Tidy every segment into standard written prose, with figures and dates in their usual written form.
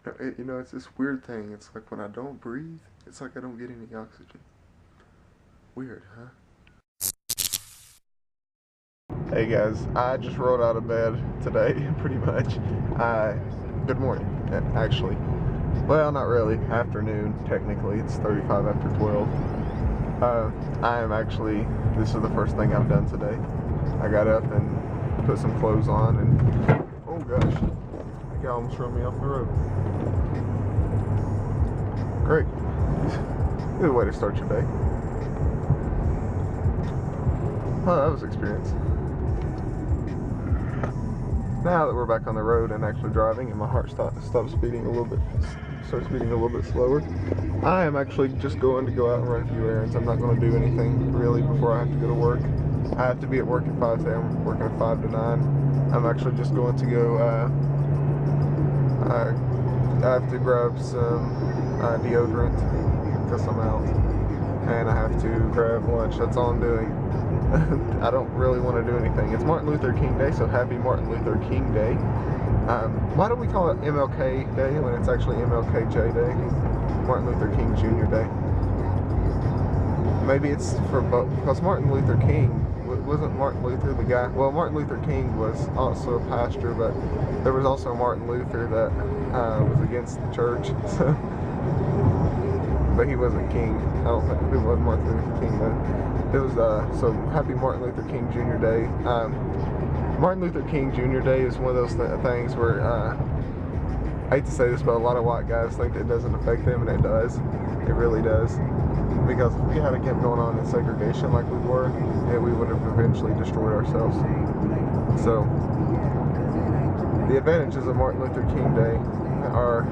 You know, it's this weird thing. It's like when I don't breathe, it's like I don't get any oxygen. Weird, huh? Hey guys, I just rolled out of bed today, pretty much. Good morning, actually. Well, not really. Afternoon, technically. It's 35 after 12. I am actually, this is the first thing I've done today. I got up and put some clothes on and, oh gosh, that guy almost run me off the road. Great. Good way to start your day. Well, that was an experience. Now that we're back on the road and actually driving and my heart stops beating a little bit, starts beating a little bit slower, I am actually just going to go out and run a few errands. I'm not going to do anything really before I have to go to work. I have to be at work at 5 today. I'm working at 5 to 9. I'm actually just going to go, I have to grab some deodorant because I'm out. And I have to grab lunch. That's all I'm doing. I don't really want to do anything. It's Martin Luther King Day, so happy Martin Luther King Day. Why do we call it MLK Day when it's actually MLKJ Day? Martin Luther King Jr. Day. Maybe it's for both, because Martin Luther King, wasn't Martin Luther the guy? Well, Martin Luther King was also a pastor, but there was also Martin Luther that was against the church, so. But he wasn't king. I don't think it was Martin Luther King though. It was, so happy Martin Luther King Jr. Day. Martin Luther King Jr. Day is one of those things where, I hate to say this, but a lot of white guys think that it doesn't affect them, and it does. It really does. Because if we hadn't kept going on in segregation like we were, yeah, we would have eventually destroyed ourselves. So, the advantages of Martin Luther King Day are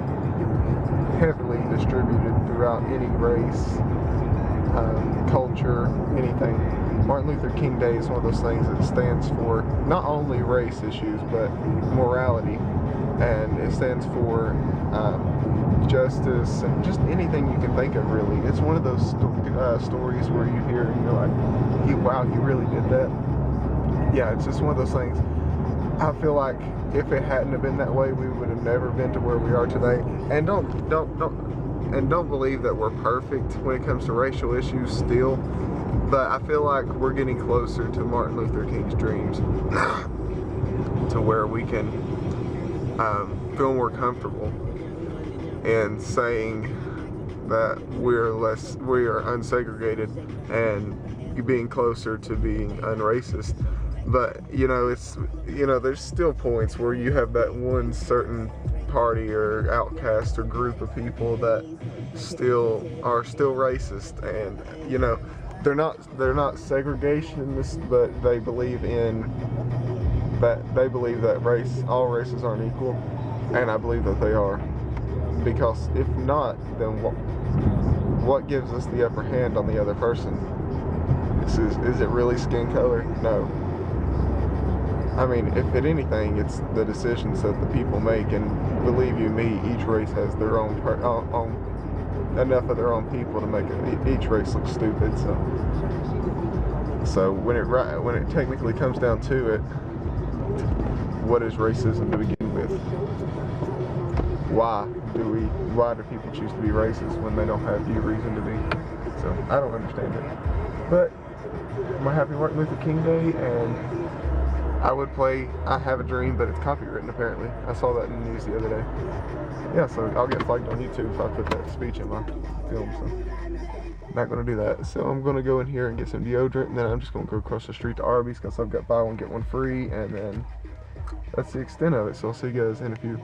heavily distributed throughout any race, culture, anything. Martin Luther King Day is one of those things that stands for not only race issues, but morality. And it stands for justice and just anything you can think of, really. It's one of those stories where you hear and you're like, wow, he really did that. Yeah, it's just one of those things. I feel like if it hadn't have been that way, we would have never been to where we are today. And don't believe that we're perfect when it comes to racial issues still. But I feel like we're getting closer to Martin Luther King's dreams, to where we can feel more comfortable in saying that we are unsegregated and being closer to being unracist. But there's still points where you have that one certain party or outcast or group of people that are still racist, and they're not segregationists, but they believe that all races aren't equal, and I believe that they are. Because if not, then what gives us the upper hand on the other person? Is it really skin color? No. I mean, if at anything, it's the decisions that the people make, and believe you me, each race has their own enough of their own people to make each race look stupid. So when it technically comes down to it, what is racism to begin with? Why do people choose to be racist when they don't have any reason to be? So I don't understand it. But my happy Martin Luther King Day, and I would play I Have a Dream, but it's copywritten apparently. I saw that in the news the other day. Yeah, so I'll get flagged on YouTube if I put that speech in my film, so not going to do that. So I'm going to go in here and get some deodorant, and then I'm just going to go across the street to Arby's because I've got buy one get one free, and then that's the extent of it. So I'll see you guys in a few.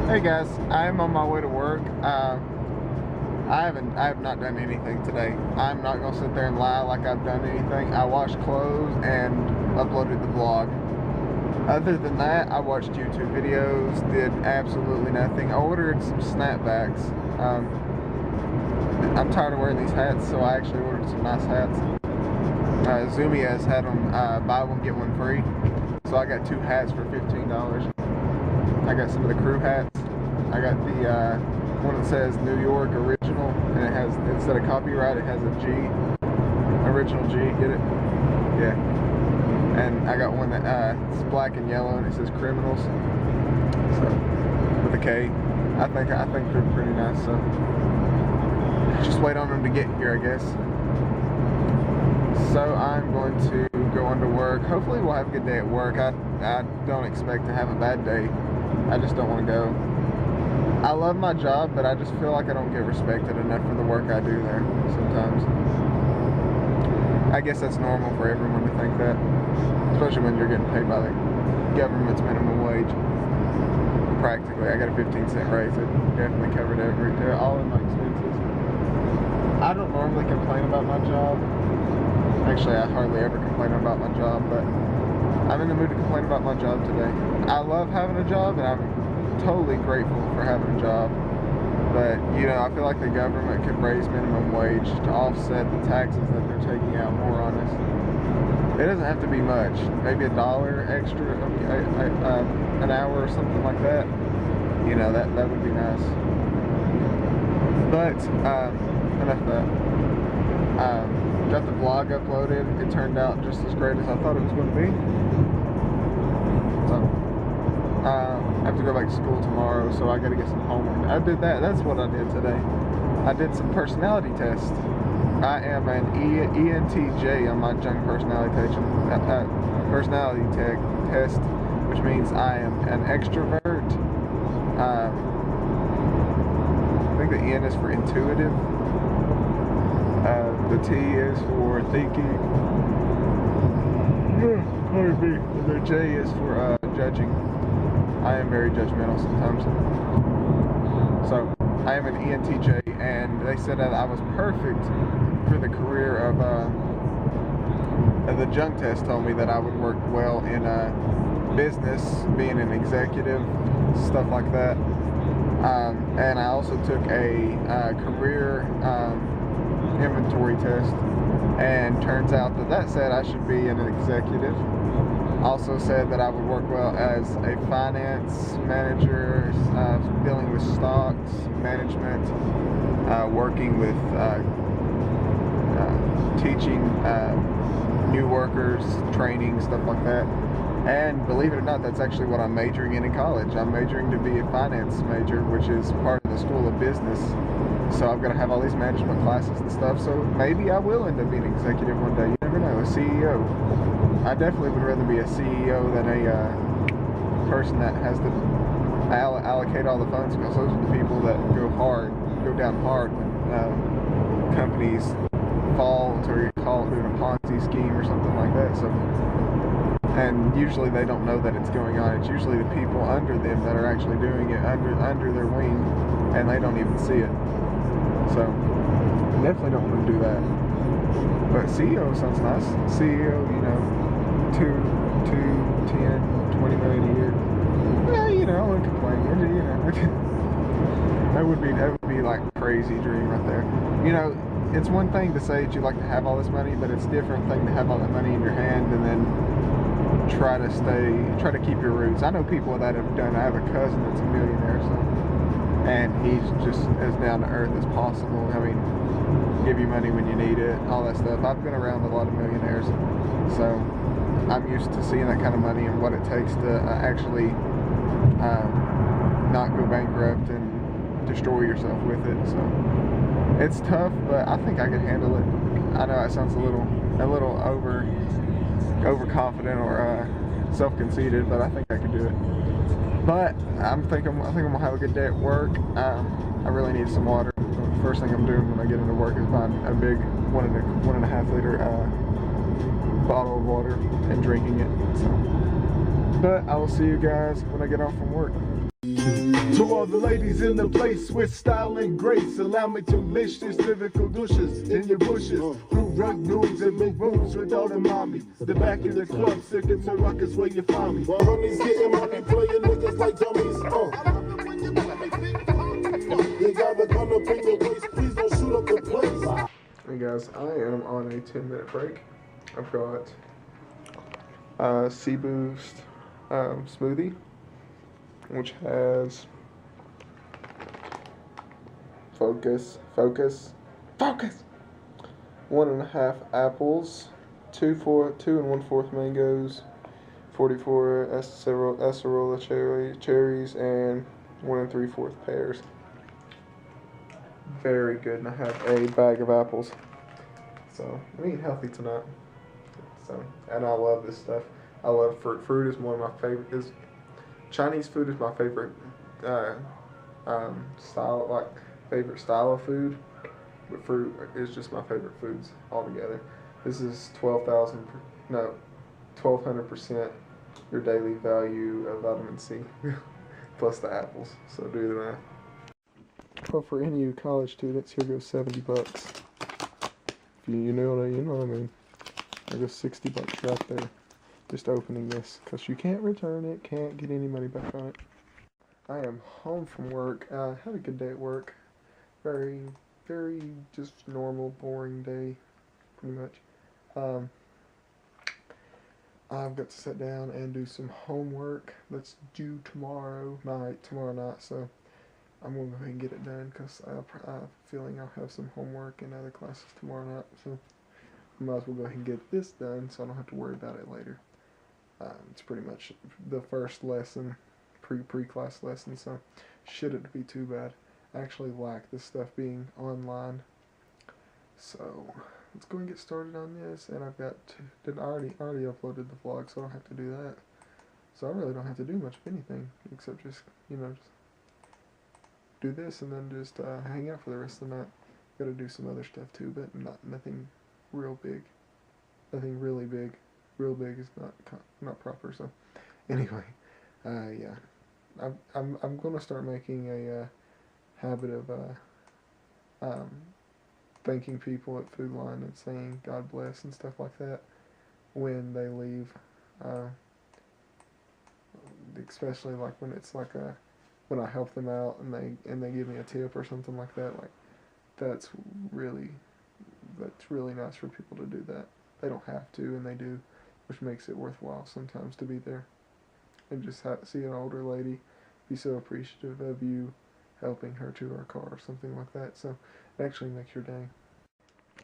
Hey guys, I'm on my way to work. I have not done anything today. I'm not going to sit there and lie like I've done anything. I washed clothes and uploaded the vlog. Other than that, I watched YouTube videos, did absolutely nothing. I ordered some snapbacks. I'm tired of wearing these hats, so I actually ordered some nice hats. Zumi has had them buy one, get one free. So I got 2 hats for $15. I got some of the crew hats. I got the one that says New York Original, and it has, instead of copyright, it has a G. Original G, get it? Yeah. And I got one that it's black and yellow, and it says Criminals, so with a K. I think they're pretty nice. So just wait on them to get here, I guess. So I'm going to go into work. Hopefully we'll have a good day at work. I don't expect to have a bad day. I just don't want to go. I love my job, but I just feel like I don't get respected enough for the work I do there sometimes. I guess that's normal for everyone to think that, especially when you're getting paid by the government's minimum wage. Practically, I got a 15-cent raise. It definitely covered all of my expenses. I don't normally complain about my job. Actually, I hardly ever complain about my job, but I'm in the mood to complain about my job today. I love having a job, and I'm totally grateful for having a job. But, you know, I feel like the government could raise minimum wage to offset the taxes that they're taking out more on us. It doesn't have to be much. Maybe $1 extra an hour or something like that. You know, that would be nice. But, enough of that. Got the vlog uploaded. It turned out just as great as I thought it was going to be. So, I have to go back to school tomorrow, so I got to get some homework. I did that. That's what I did today. I did some personality tests. I am an ENTJ on my junk personality test, which means I am an extrovert. I think the N is for intuitive. The T is for thinking. And the J is for judging. I am very judgmental sometimes. So, I am an ENTJ, and they said that I was perfect for the career of the junk test told me that I would work well in business, being an executive, stuff like that. And I also took a career inventory test, and turns out that said I should be an executive. Also said that I would work well as a finance manager, dealing with stocks, management, working with teaching new workers, training, stuff like that. And believe it or not, that's actually what I'm majoring in college. I'm majoring to be a finance major, which is part of the School of Business. So I'm going to have all these management classes and stuff. So maybe I will end up being an executive one day. You never know, a CEO. I definitely would rather be a CEO than a person that has to allocate all the funds, because those are the people that go down hard when companies fall to you're caught doing a Ponzi scheme or something like that. So, and usually they don't know that it's going on. It's usually the people under them that are actually doing it under their wing, and they don't even see it. So, definitely don't want to do that. But CEO sounds nice. CEO, you know, 10, 20 million a year. Well, you know, I wouldn't complain. You know, that would be like a crazy dream right there. You know, it's one thing to say that you like to have all this money, but it's a different thing to have all that money in your hand and then try to keep your roots. I know people that have done. I have a cousin that's a millionaire, so, and he's just as down to earth as possible. I mean, give you money when you need it, all that stuff. I've been around a lot of millionaires, so I'm used to seeing that kind of money and what it takes to actually not go bankrupt and destroy yourself with it. So it's tough, but I think I can handle it. I know it sounds a little overconfident or self-conceited, but I think I can do it. But I think I'm gonna have a good day at work. I really need some water. The first thing I'm doing when I get into work is buying a big 1.5 liter bottle of water and drinking it. So, but I will see you guys when I get off from work. To all the ladies in the place with style and grace, allow me to miss these lyrical douches in your bushes. Who rug nudes and make moves with all the mommies. The back of the club, sticking to rockets where you find me. Homies getting money, playing niggas like dummies. You gotta come up in your waist, please don't shoot up the place. Hey guys, I am on a 10-minute break. I've got Sea Boost smoothie, which has focus, 1.5 apples, 2 1/4 mangoes, 44 acerola cherries, and 1 3/4 pears. Very good. And I have a bag of apples. So I'm eating healthy tonight. So, and I love this stuff. I love fruit. Fruit is one of my favorite. Chinese food is my favorite style, like favorite style of food. But fruit is just my favorite foods altogether. This is 1,200% your daily value of vitamin C, plus the apples. So do the math. Well, for any of you college students, here goes $70. If you know what I mean. There goes $60 right there. Just opening this, because you can't return it, can't get any money back on it. I am home from work. I had a good day at work. Very, very just normal, boring day, pretty much. I've got to sit down and do some homework that's due tomorrow night, so I'm going to go ahead and get it done, because I have a feeling I'll have some homework in other classes tomorrow night, so I might as well go ahead and get this done so I don't have to worry about it later. It's pretty much the first lesson, pre-class lesson, so shouldn't be too bad. I actually like this stuff being online, so let's go and get started on this. And I've got I already uploaded the vlog, so I don't have to do that. So I really don't have to do much of anything except just just do this and then just hang out for the rest of the night. Got to do some other stuff too, but nothing real big, nothing really big. Real big is not proper. So anyway, yeah, I'm gonna start making a habit of thanking people at Food Line and saying God bless and stuff like that when they leave, especially like when it's like when I help them out and they give me a tip or something like that. Like that's really nice for people to do that. They don't have to, and they do, which makes it worthwhile sometimes to be there and just see an older lady be so appreciative of you helping her to her car or something like that. So it actually makes your day.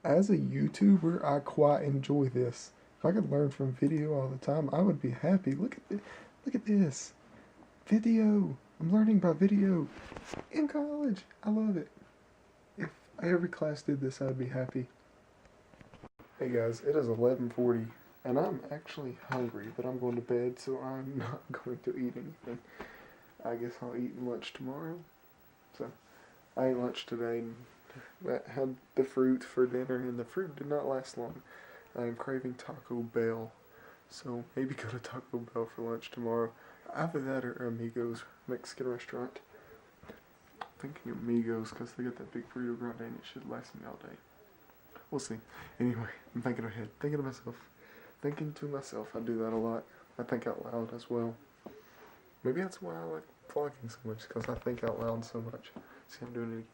As a YouTuber, I quite enjoy this. If I could learn from video all the time, I would be happy. Look at this video. I'm learning about video in college. I love it. If every class did this, I'd be happy. Hey guys, it is 11:40. And I'm actually hungry, but I'm going to bed, so I'm not going to eat anything. I guess I'll eat lunch tomorrow. So, I ate lunch today and had the fruit for dinner, and the fruit did not last long. I am craving Taco Bell, so maybe go to Taco Bell for lunch tomorrow. Either that or Amigos Mexican restaurant. I'm thinking Amigos, because they got that big burrito grande and it should last me all day. We'll see. Anyway, I'm thinking ahead, thinking to myself. Thinking to myself, I do that a lot. I think out loud as well. Maybe that's why I like vlogging so much, because I think out loud so much. See, I'm doing it again.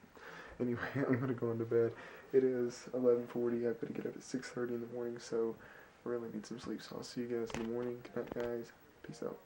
Anyway, I'm going to go into bed. It is 11:40. I've got to get up at 6:30 in the morning, so I really need some sleep. So I'll see you guys in the morning. Good night, guys. Peace out.